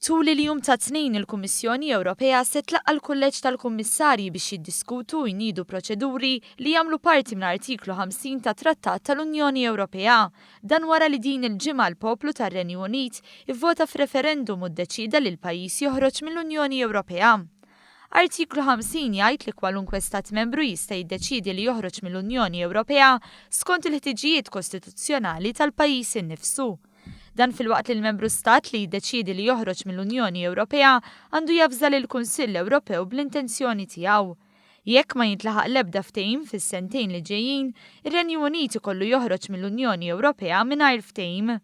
Tul il-jum ta' tnejn il-Kummissjoni Ewropea se tlaqqa l-Kulleġġ tal-Kummissarji biex jiddiskutu u jniedu proċeduri li jagħmlu parti minn artiklu 50 ta' Trattat tal-Unjoni Ewropea. Dan wara li din il-ġimgħa l-poplu tar-Renju Unit ivvota f'referendum u ddeċida li l-pajjiż joħroġ mill-Unjoni Ewropea. Artiklu 50 jgħid li kwalunkwe stat membru jista' jiddeċiedi li joħroġ mill-Unjoni Ewropea skont il-ħtiġijiet kostituzzjonali tal-pajjiż innifsu. Dan fil-waqt li l-membru stat li jiddeċiedi li joħroġ mill-Unjoni Ewropea għandu jafża lill-Kunsill Ewropew bl-intenzjoni tiegħu. Jekk ma jintlaħaq l-ebda ftehim fis-sentejn li ġejjin, ir-Renju Unit ikollu joħroġ mill-Unjoni Ewropea mingħajr ftehim.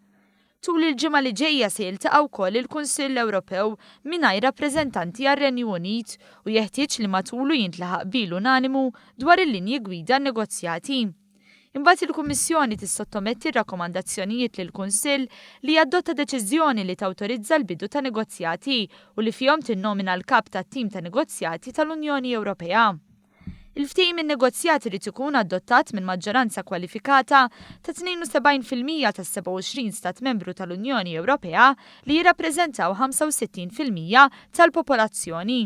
Tul il-ġimgħa li ġejja se jiltaqa' wkoll il-Kunsill Ewropew mingħajr rappreżentanti għar-Renju Unit u jeħtieġ li matulu jintlaħaq bil unanimu dwar il-linji gwida n-negozjati. Imbagħad il-Kummissjoni tissottometti r-rakkomandazzjonijiet lill-Kunsill li jadotta deċiżjoni li tawtorizza l-bidu ta' negozjati u li fihom tinnomina l-kap tat-tim ta' negozjati tal-Unjoni Ewropea. Il-ftehim in-negozjati rid ikun adottat minn maġġoranza kwalifikata ta' 72% tas-27 stat membru tal-Unjoni Ewropea li jirrappreżentaw 65% tal-popolazzjoni.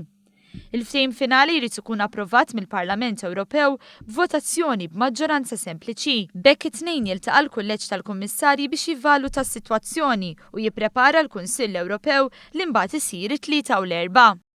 Il-ftehim finali jrid ikun approvat mill-Parlament Ewropew b'votazzjoni b'maġġoranza sempliċi. B'hekk it-tnejn jiltaqa' l-Kulleġġ tal-Kummissarji biex jivvaluta s-sitwazzjoni u jipprepara l-Kunsill Ewropew li mbagħad isir it-3 u l-4.